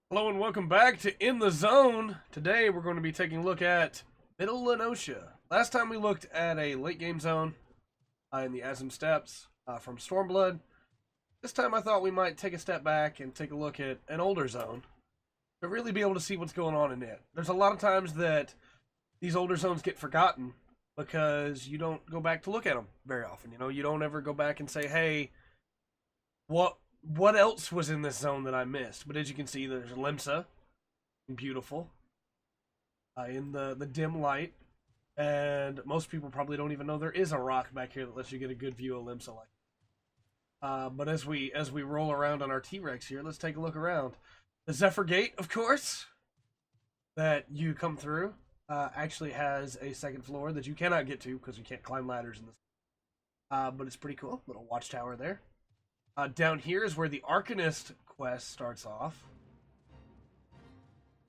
Hello and welcome back to In the Zone. Today we're going to be taking a look at Middle Noscea. Last time we looked at a late game zone in the Azim Steppes from Stormblood. This time I thought we might take a step back and take a look at an older zone to really be able to see what's going on in it. There's a lot of times that these older zones get forgotten because you don't go back to look at them very often. You don't ever go back and say, hey, what else was in this zone that I missed? But as you can see, there's Limsa, beautiful, in the dim light, and most people probably don't even know there is a rock back here that lets you get a good view of Limsa. But as we roll around on our T-Rex here, let's take a look around. The Zephyr Gate, of course, that you come through, actually has a second floor that you cannot get to because you can't climb ladders in this. But it's pretty cool, little watchtower there. Down here is where the Arcanist quest starts off.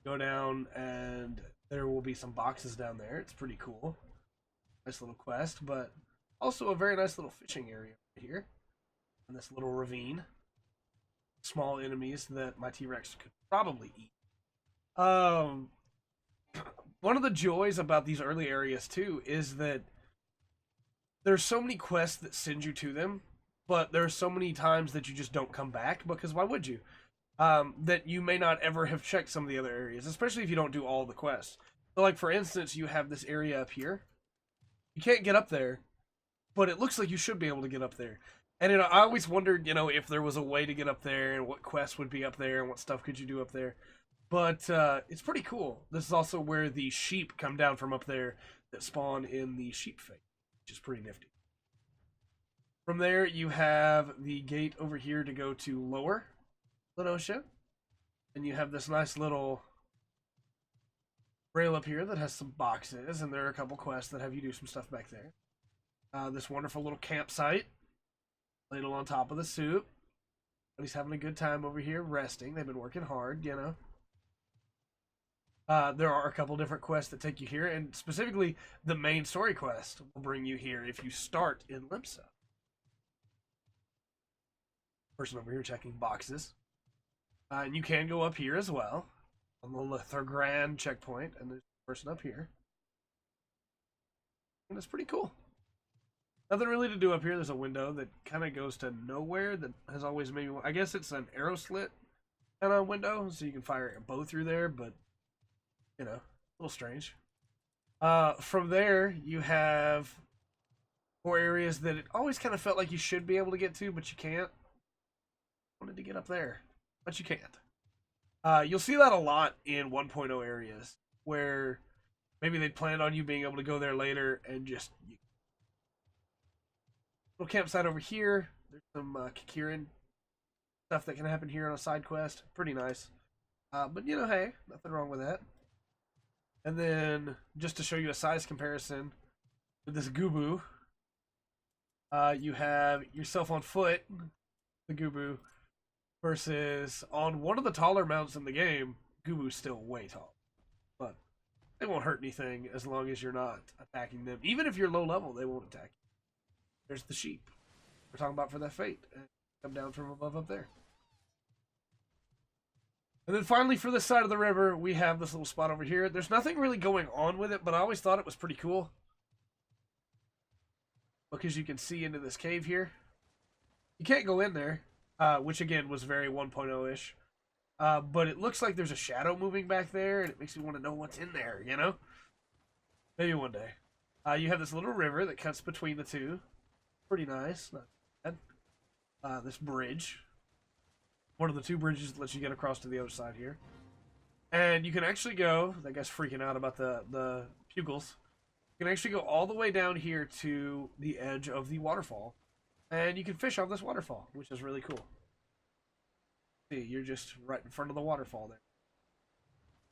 Go down and there will be some boxes down there. It's pretty cool. Nice little quest, but also a very nice little fishing area right here. And this little ravine. Small enemies that my T-Rex could probably eat. One of the joys about these early areas too is that there's so many quests that send you to them, but there's so many times that you just don't come back because why would you? That you may not ever have checked some of the other areas, especially if you don't do all the quests. So, like for instance, you have this area up here. You can't get up there, but it looks like you should be able to get up there. And I always wondered, if there was a way to get up there and what quests would be up there and what stuff could you do up there. But it's pretty cool. This is also where the sheep come down from up there that spawn in the sheep fate, which is pretty nifty. From there, you have the gate over here to go to Lower Noscea. And you have this nice little rail up here that has some boxes, and there are a couple quests that have you do some stuff back there. This wonderful little campsite, ladle on top of the soup. But he's having a good time over here, resting. They've been working hard, There are a couple different quests that take you here, and specifically, the main story quest will bring you here if you start in Limsa. Person over here checking boxes. And you can go up here as well on the Lithergrand checkpoint, and there's a person up here. And it's pretty cool. Nothing really to do up here. There's a window that kind of goes to nowhere that has always maybe, I guess it's an arrow slit kind of window, so you can fire a bow through there, but, a little strange. From there, you have 4 areas that it always kind of felt like you should be able to get to, but you can't. Wanted to get up there, but you can't. You'll see that a lot in 1.0 areas where maybe they planned on you being able to go there later and just little campsite over here. There's some Kikirin stuff that can happen here on a side quest. Pretty nice. But hey, nothing wrong with that. And then just to show you a size comparison with this Gubu, you have yourself on foot, the Gubu. Versus on one of the taller mounts in the game, Gubu's still way tall. But they won't hurt anything as long as you're not attacking them. Even if you're low level, they won't attack you. There's the sheep we're talking about for that fate. Come down from above up there. And then finally for this side of the river, we have this little spot over here. There's nothing really going on with it, but I always thought it was pretty cool. Because you can see into this cave here. You can't go in there. Which again was very 1.0-ish. But it looks like there's a shadow moving back there, and it makes me want to know what's in there, Maybe one day. You have this little river that cuts between the two. Pretty nice. Not bad. This bridge. One of the 2 bridges that lets you get across to the other side here. And you can actually go, that guy's freaking out about the pugils. You can actually go all the way down here to the edge of the waterfall. And you can fish on this waterfall, which is really cool. See, you're just right in front of the waterfall there.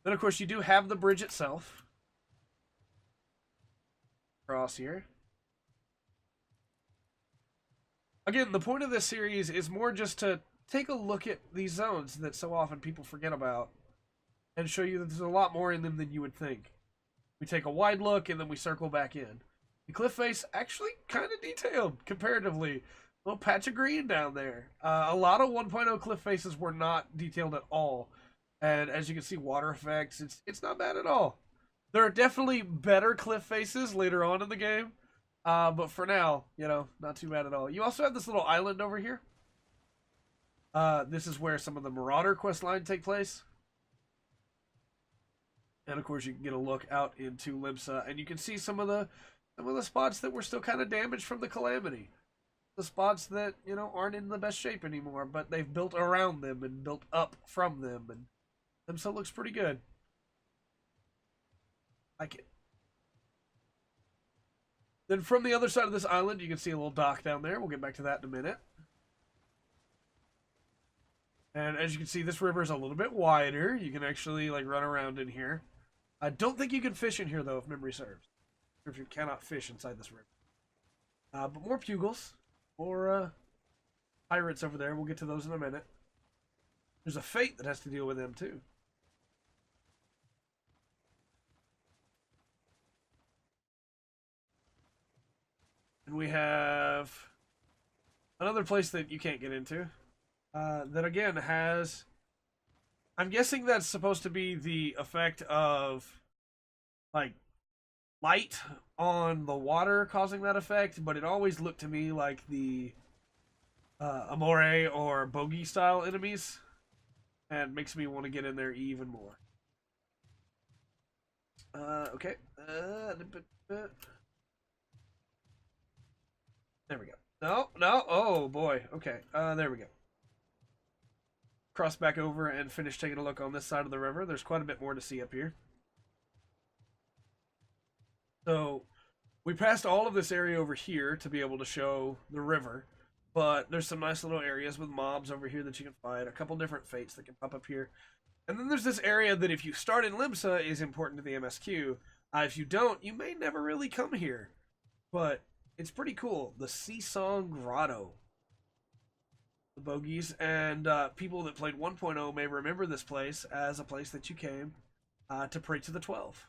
Then, of course, you do have the bridge itself. Across here. Again, the point of this series is more just to take a look at these zones that so often people forget about and show you that there's a lot more in them than you would think. We take a wide look and then we circle back in. The cliff face actually kind of detailed comparatively. A little patch of green down there. A lot of 1.0 cliff faces were not detailed at all. And as you can see, water effects, it's not bad at all. There are definitely better cliff faces later on in the game. But for now, not too bad at all. You also have this little island over here. This is where some of the Marauder quest line take place. And of course, you can get a look out into Limsa, and you can see some of the spots that were still kind of damaged from the calamity. The spots that aren't in the best shape anymore, but they've built around them and built up from them, and Limsa looks pretty good. Like it. Then from the other side of this island, you can see a little dock down there. We'll get back to that in a minute. And as you can see, this river is a little bit wider. You can actually run around in here. I don't think you can fish in here though, if memory serves. Or if you cannot fish inside this river. But more pugils, more pirates over there. We'll get to those in a minute. There's a fate that has to deal with them too. And we have another place that you can't get into. That again has... I'm guessing that's supposed to be the effect of light on the water causing that effect, but it always looked to me like the Amore or Bogey style enemies, and makes me want to get in there even more. Okay. There we go. No. Oh boy. Okay. There we go. Cross back over and finish taking a look on this side of the river. There's quite a bit more to see up here. So we passed all of this area over here to be able to show the river, but there's some nice little areas with mobs over here that you can find, a couple different fates that can pop up here. And then there's this area that if you start in Limsa is important to the MSQ. If you don't, you may never really come here. But it's pretty cool. The Sea Song Grotto. The bogies and people that played 1.0 may remember this place as a place that you came to pray to the 12.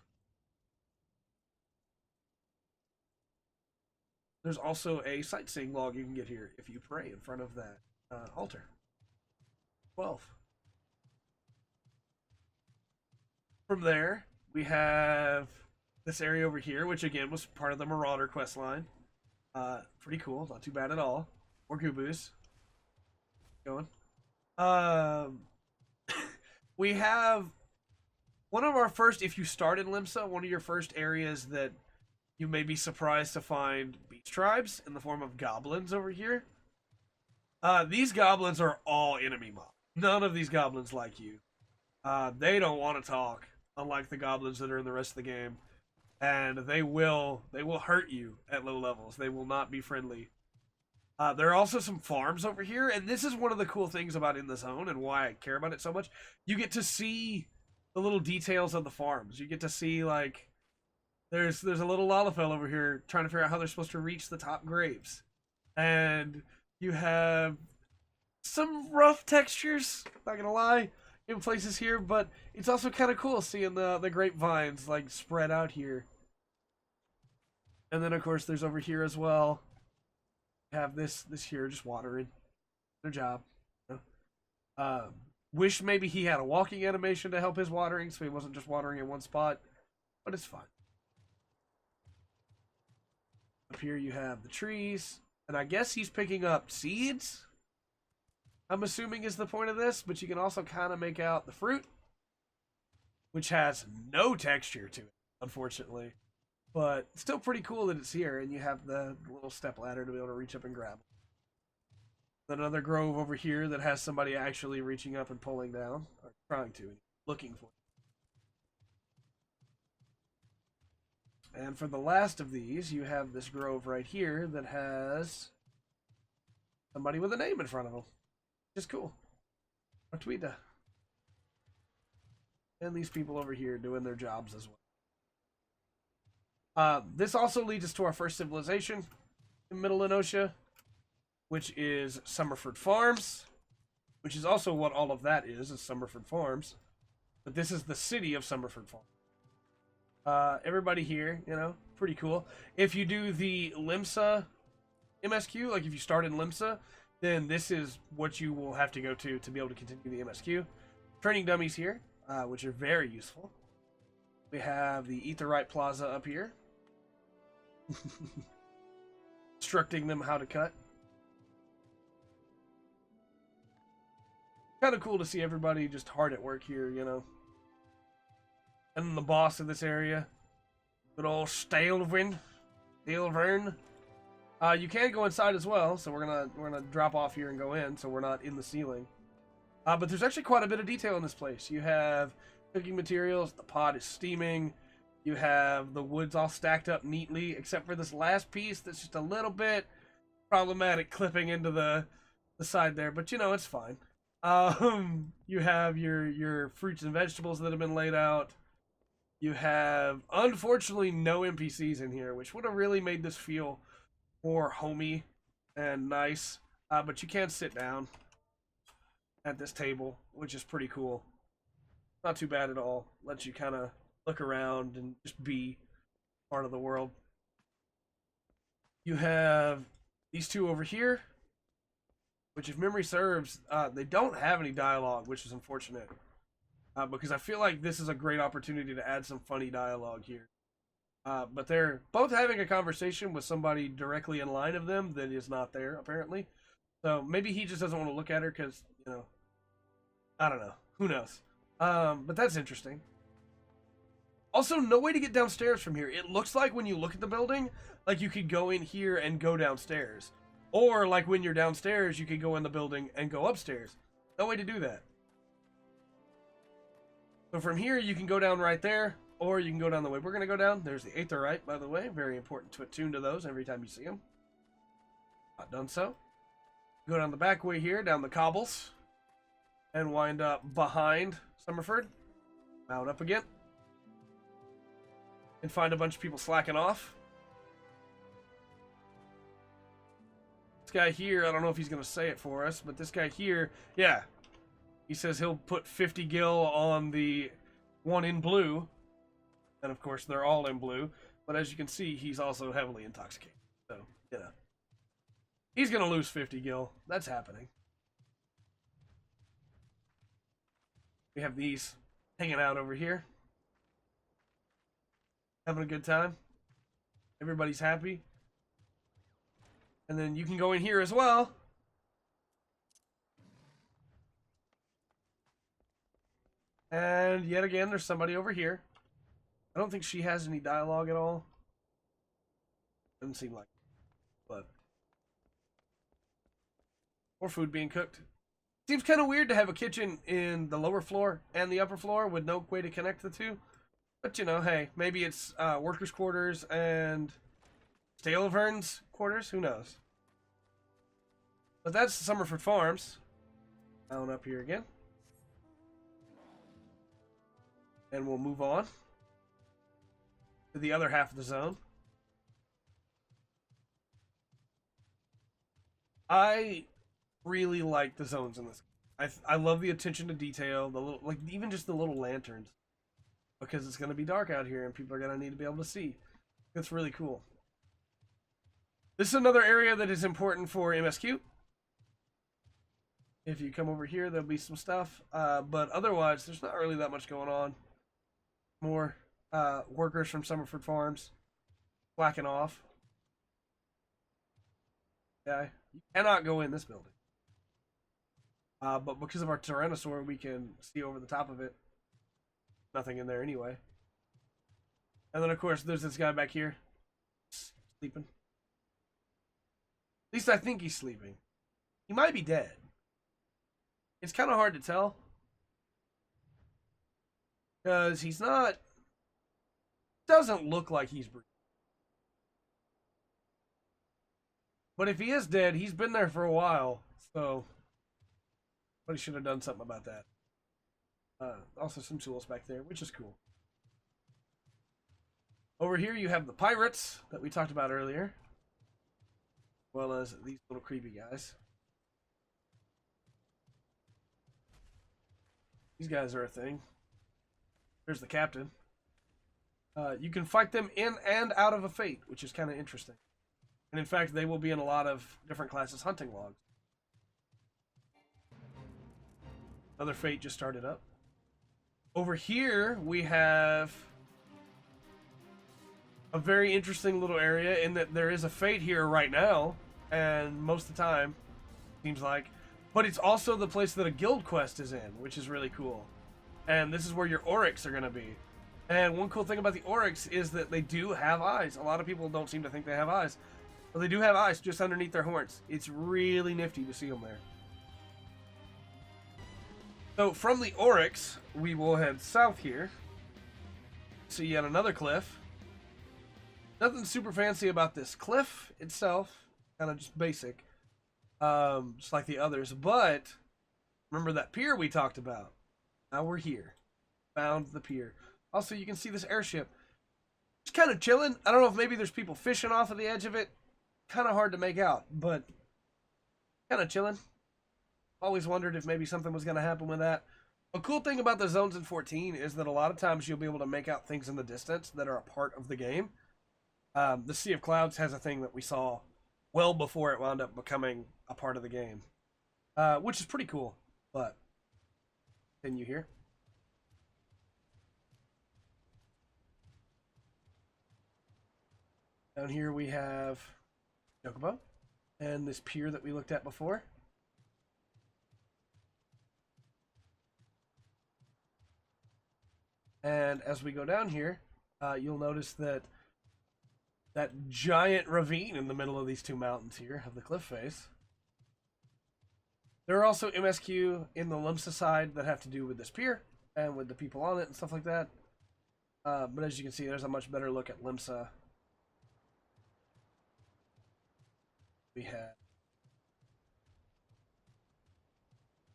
There's also a sightseeing log you can get here if you pray in front of that altar. 12. From there, we have this area over here, which again was part of the Marauder quest line. Pretty cool, not too bad at all. More Goobus. Going. We have one of our first, if you start in Limsa, one of your first areas that you may be surprised to find beast tribes in the form of goblins over here. These goblins are all enemy mobs. None of these goblins like you. They don't want to talk, unlike the goblins that are in the rest of the game. And they will hurt you at low levels. They will not be friendly. There are also some farms over here, and this is one of the cool things about In the Zone and why I care about it so much. You get to see the little details of the farms. You get to see, there's a little Lalafell over here trying to figure out how they're supposed to reach the top graves. And you have some rough textures, not gonna lie, in places here, but it's also kind of cool seeing the grapevines, spread out here. And then, of course, there's over here as well. Have this here just watering their job. Wish maybe he had a walking animation to help his watering so he wasn't just watering in one spot, but it's fine. Up here you have the trees, and I guess he's picking up seeds, I'm assuming is the point of this, but you can also kind of make out the fruit, which has no texture to it, unfortunately. But still pretty cool that it's here, and you have the little step ladder to be able to reach up and grab. Another grove over here that has somebody actually reaching up and pulling down, or trying to, looking for it. And for the last of these, you have this grove right here that has somebody with a name in front of them. Which is cool. Artuita. And these people over here doing their jobs as well. This also leads us to our first civilization in Middle Noscea, which is Summerford Farms, which is also what all of that is Summerford Farms. But this is the city of Summerford Farms. Everybody here, pretty cool. If you do the Limsa MSQ, if you start in Limsa, then this is what you will have to go to be able to continue the MSQ. training dummies here, which are very useful. We have the Aetheryte Plaza up here. Instructing them how to cut. Kind of cool to see everybody just hard at work here, you know. And then the boss of this area, good old Stalevern. You can go inside as well, so we're gonna drop off here and go in, so we're not in the ceiling. But there's actually quite a bit of detail in this place. You have cooking materials, the pot is steaming, you have the woods all stacked up neatly, except for this last piece that's just a little bit problematic clipping into the side there, but you know, it's fine. You have your fruits and vegetables that have been laid out. You have, unfortunately, no NPCs in here, which would have really made this feel more homey and nice. But you can sit down at this table, which is pretty cool. Not too bad at all. Lets you kind of look around and just be part of the world. You have these two over here, which, if memory serves, they don't have any dialogue, which is unfortunate. Because I feel like this is a great opportunity to add some funny dialogue here. But they're both having a conversation with somebody directly in line of them that is not there, apparently. So maybe he just doesn't want to look at her because, you know, I don't know. Who knows? But that's interesting. Also, no way to get downstairs from here. It looks like when you look at the building, like you could go in here and go downstairs. Or like when you're downstairs, you could go in the building and go upstairs. No way to do that. So from here, you can go down right there, or you can go down the way we're going to go down. There's the Aetheryte, by the way. Very important to attune to those every time you see them. Not done so. Go down the back way here, down the cobbles, and wind up behind Summerford. Mount up again. And find a bunch of people slacking off. This guy here, I don't know if he's going to say it for us, but this guy here, yeah. He says he'll put 50 gil on the one in blue. And of course, they're all in blue. But as you can see, he's also heavily intoxicated. So, you know. He's going to lose 50 gil. That's happening. We have these hanging out over here. Having a good time. Everybody's happy. And then you can go in here as well. And yet again, there's somebody over here. I don't think she has any dialogue at all. Doesn't seem like it, but more food being cooked. Seems kind of weird to have a kitchen in the lower floor and the upper floor with no way to connect the two. But you know, hey, maybe it's workers' quarters and Stalevern's quarters. Who knows? But that's Summerford Farms. Down up here again. And we'll move on to the other half of the zone. I really like the zones in this. I love the attention to detail, the little, like even just the little lanterns, because it's going to be dark out here and people are going to need to be able to see. It's really cool. This is another area that is important for MSQ. If you come over here, there'll be some stuff, but otherwise, there's not really that much going on. More workers from Summerford Farms slacking off. Okay, you cannot go in this building. But because of our Tyrannosaur, we can see over the top of it. Nothing in there anyway. And then, of course, there's this guy back here. Sleeping. At least I think he's sleeping. He might be dead. It's kind of hard to tell. Because he's not... Doesn't look like he's breathing. But if he is dead, he's been there for a while. So... But he should have done something about that. Also some tools back there, which is cool. Over here you have the pirates that we talked about earlier. As well as these little creepy guys. These guys are a thing. There's the captain. You can fight them in and out of a fate, which is kind of interesting. And in fact, they will be in a lot of different classes' hunting logs. Another fate just started up. Over here, we have a very interesting little area in that there is a fate here right now, and most of the time, seems like. But it's also the place that a guild quest is in, which is really cool. And this is where your Oryx are going to be. And one cool thing about the Oryx is that they do have eyes. A lot of people don't seem to think they have eyes. But they do have eyes just underneath their horns. It's really nifty to see them there. So from the Oryx, we will head south here. See yet another cliff. Nothing super fancy about this cliff itself. Kind of just basic. Just like the others. But remember that pier we talked about? Now we're here. Found the pier. Also, you can see this airship. It's kind of chilling. I don't know if maybe there's people fishing off of the edge of it. Kind of hard to make out, but kind of chilling. Always wondered if maybe something was going to happen with that. A cool thing about the zones in 14 is that a lot of times you'll be able to make out things in the distance that are a part of the game. The Sea of Clouds has a thing that we saw well before it wound up becoming a part of the game, which is pretty cool. But continue here. Down here we have Chocobo and this pier that we looked at before. And as we go down here, you'll notice that that giant ravine in the middle of these two mountains here of the cliff face. There are also MSQ in the Limsa side that have to do with this pier and with the people on it and stuff like that. But as you can see, there's a much better look at Limsa. We have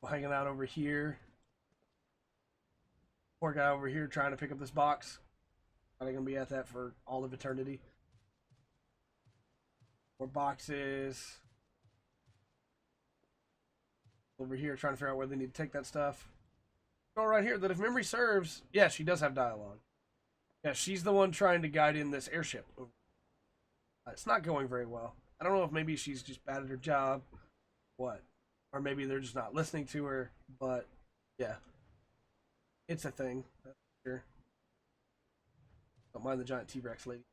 hanging out over here. Poor guy over here trying to pick up this box. Probably gonna be at that for all of eternity. More boxes. Over here trying to figure out where they need to take that stuff. Girl right here that if memory serves, yeah, she does have dialogue. Yeah, she's the one trying to guide in this airship. It's not going very well. I don't know if maybe she's just bad at her job, what, or maybe they're just not listening to her. But yeah, it's a thing. That's sure. Don't mind the giant T-Rex lady.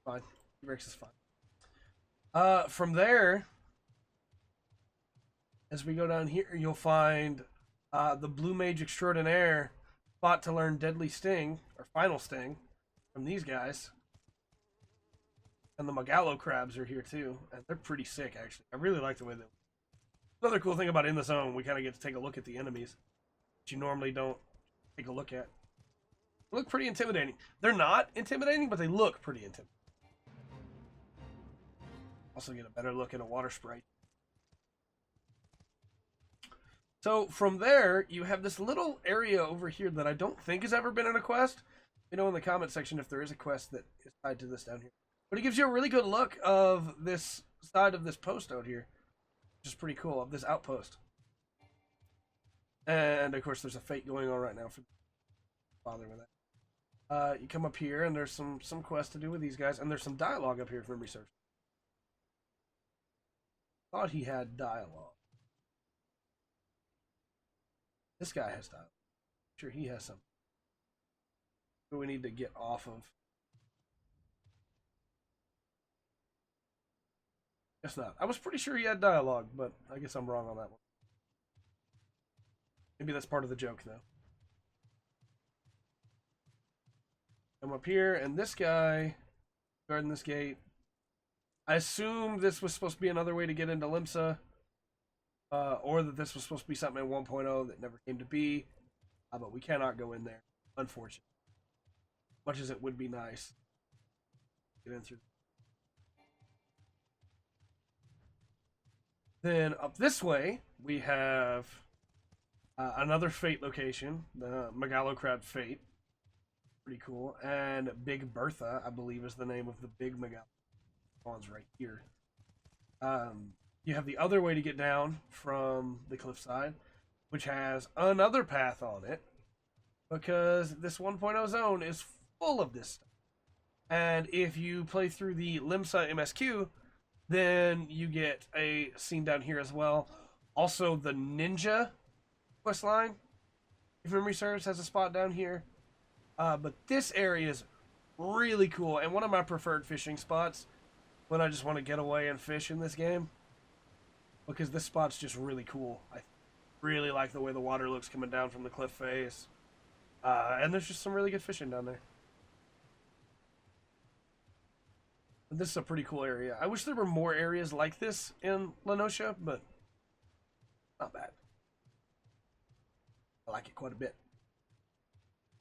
Fine, T-Rex is fine. From there, as we go down here, you'll find the Blue Mage Extraordinaire fought to learn Deadly Sting or Final Sting from these guys. And the Megalo crabs are here too, and they're pretty sick actually. I really like the way they look. Another cool thing about In the Zone, we kind of get to take a look at the enemies that you normally don't take a look at. They look pretty intimidating. They're not intimidating, but they look pretty intimidating. Also get a better look at a water sprite. So from there, you have this little area over here that I don't think has ever been in a quest. You know in the comment section if there is a quest that is tied to this down here. But it gives you a really good look of this side of this post out here. Which is pretty cool, of this outpost. And of course there's a fate going on right now for bother with that. You come up here and there's some quests to do with these guys, and there's some dialogue up here from research. Thought he had dialogue. This guy has dialogue. I'm sure he has some. We need to get off of. Guess not. I was pretty sure he had dialogue, but I guess I'm wrong on that one. Maybe that's part of the joke, though. Come up here, and this guy guarding this gate. I assume this was supposed to be another way to get into Limsa, or that this was supposed to be something in 1.0 that never came to be. But we cannot go in there, unfortunately. Much as it would be nice. Get in through. Then up this way, we have another Fate location, the Megalo Crab Fate. Pretty cool. And Big Bertha, I believe, is the name of the big Megalo. One's right here. You have the other way to get down from the cliffside, which has another path on it, because this 1.0 zone is full of this stuff. And if you play through the Limsa MSQ, then you get a scene down here as well. Also, the ninja quest line if memory serves, has a spot down here. But this area is really cool and one of my preferred fishing spots when I just want to get away and fish in this game. Because this spot's just really cool. I really like the way the water looks coming down from the cliff face. And there's just some really good fishing down there. But this is a pretty cool area. I wish there were more areas like this in Noscea, but not bad. I like it quite a bit.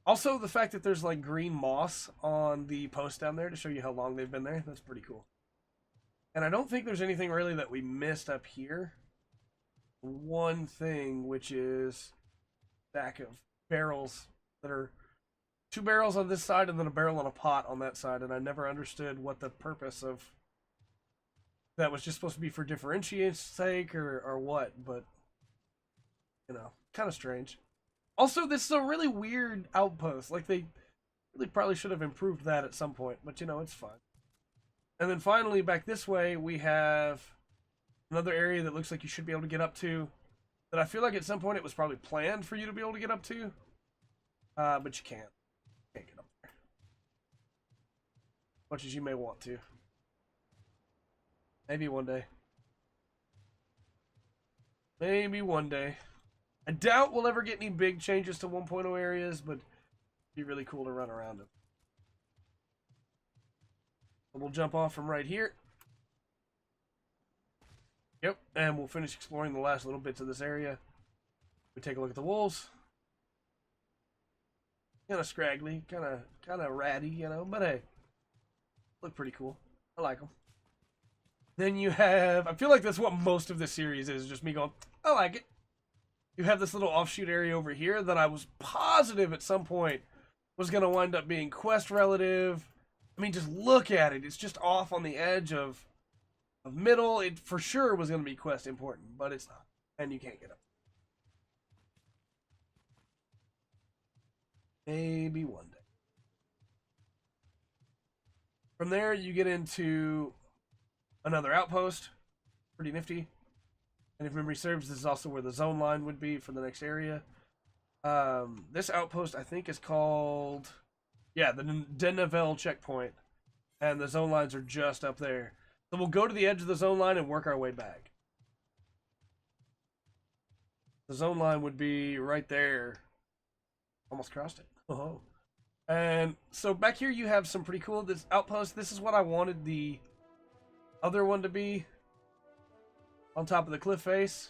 Also, the fact that there's like green moss on the post down there to show you how long they've been there, that's pretty cool. And I don't think there's anything really that we missed up here. One thing, which is a stack of barrels that are 2 barrels on this side and then a barrel on a pot on that side, and I never understood what the purpose of that was. Just supposed to be for differentiate's sake or what, but you know, kind of strange. Also, this is a really weird outpost. Like, they really probably should have improved that at some point, but you know, it's fine. And then finally, back this way, we have another area that looks like you should be able to get up to, that I feel like at some point it was probably planned for you to be able to get up to, but you can't. Can't get up there. As much as you may want to. Maybe one day. Maybe one day. I doubt we'll ever get any big changes to 1.0 areas, but it'd be really cool to run around them. We'll jump off from right here. Yep, and we'll finish exploring the last little bits of this area. We take a look at the wolves. Kind of scraggly, kind of ratty, you know, but hey, look pretty cool. I like them. Then you have, I feel like that's what most of this series is, just me going, I like it. You have this little offshoot area over here that I was positive at some point was going to wind up being quest relative. I mean, just look at it. It's just off on the edge of middle. It for sure was going to be quest important, but it's not. And you can't get up. Maybe one day. From there, you get into another outpost. Pretty nifty. And if memory serves, this is also where the zone line would be for the next area. This outpost, I think, is called... yeah, the Denevel checkpoint. And the zone lines are just up there. So we'll go to the edge of the zone line and work our way back. The zone line would be right there. Almost crossed it. Oh. And so back here you have some pretty cool... this outpost, this is what I wanted the other one to be. On top of the cliff face.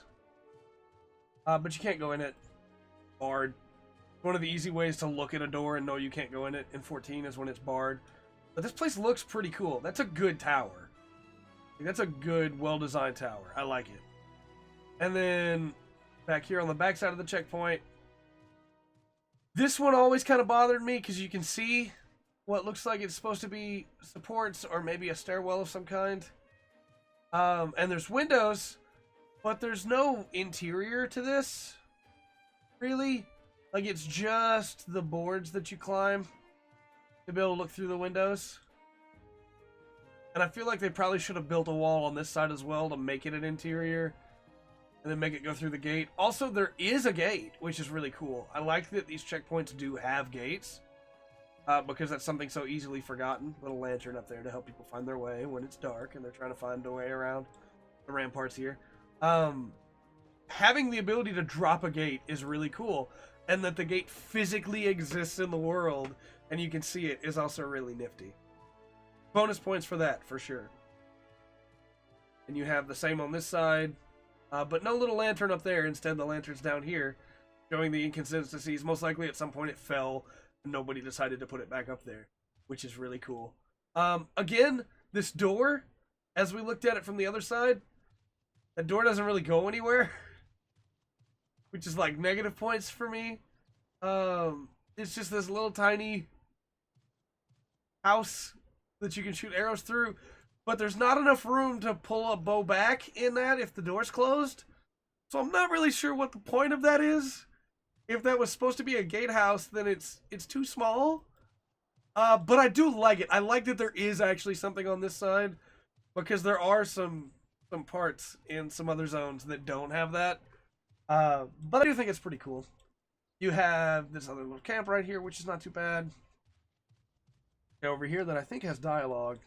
But you can't go in it. Barred. One of the easy ways to look at a door and know you can't go in it in 14 is when it's barred. But this place looks pretty cool. That's a good tower. That's a good, well-designed tower. I like it. And then back here on the back side of the checkpoint, this one always kind of bothered me because you can see what looks like it's supposed to be supports or maybe a stairwell of some kind. And there's windows, but there's no interior to this, really. Like, it's just the boards that you climb to be able to look through the windows. And I feel like they probably should have built a wall on this side as well to make it an interior. And then make it go through the gate. Also, there is a gate, which is really cool. I like that these checkpoints do have gates. Because that's something so easily forgotten. Little lantern up there to help people find their way when it's dark and they're trying to find a way around the ramparts here. Having the ability to drop a gate is really cool. And that the gate physically exists in the world and you can see it is also really nifty. Bonus points for that, for sure. And you have the same on this side. But no little lantern up there. Instead, the lantern's down here. Showing the inconsistencies. Most likely at some point it fell. And nobody decided to put it back up there. Which is really cool. Again, this door, as we looked at it from the other side, that door doesn't really go anywhere. Which is like negative points for me. It's just this little tiny house that you can shoot arrows through. But there's not enough room to pull a bow back in that if the door's closed. So I'm not really sure what the point of that is. If that was supposed to be a gatehouse, then it's too small. But I do like it. I like that there is actually something on this side. Because there are some parts in some other zones that don't have that. But I do think it's pretty cool. You have this other little camp right here, which is not too bad. Over here that I think has dialogue.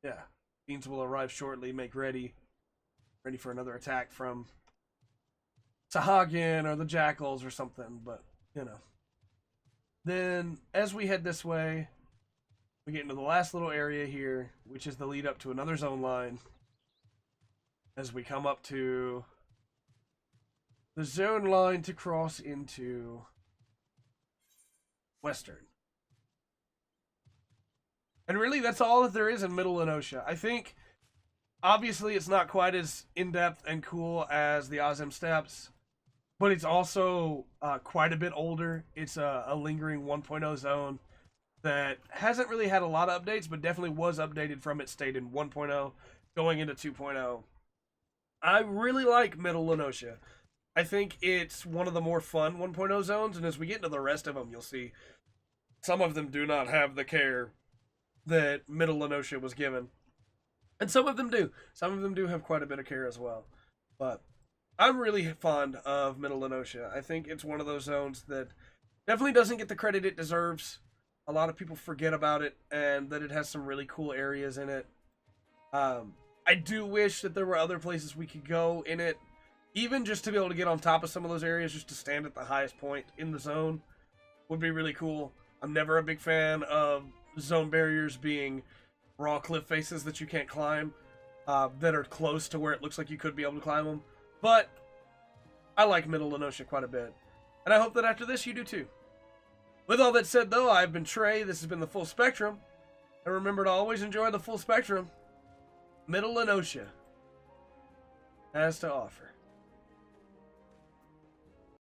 Yeah. Beans will arrive shortly, make ready. Ready for another attack from Sahagin or the Jackals or something, but, you know. Then, as we head this way, we get into the last little area here, which is the lead up to another zone line. As we come up to the zone line to cross into Western. And really, that's all that there is in Middle Noscea. I think, obviously, it's not quite as in-depth and cool as the Azim Steppes, but it's also quite a bit older. It's a lingering 1.0 zone that hasn't really had a lot of updates, but definitely was updated from its state in 1.0 going into 2.0. I really like Middle Noscea. I think it's one of the more fun 1.0 zones, and as we get into the rest of them, you'll see some of them do not have the care that Middle Noscea was given. And some of them do. Some of them do have quite a bit of care as well. But I'm really fond of Middle Noscea. I think it's one of those zones that definitely doesn't get the credit it deserves. A lot of people forget about it, and that it has some really cool areas in it. I do wish that there were other places we could go in it, even just to be able to get on top of some of those areas, just to stand at the highest point in the zone would be really cool. I'm never a big fan of zone barriers being raw cliff faces that you can't climb, that are close to where it looks like you could be able to climb them. But I like Middle Noscea quite a bit, and I hope that after this you do too. With all that said, though, I've been Trey. This has been the Full Spectrum, and remember to always enjoy the full spectrum Middle Noscea has to offer.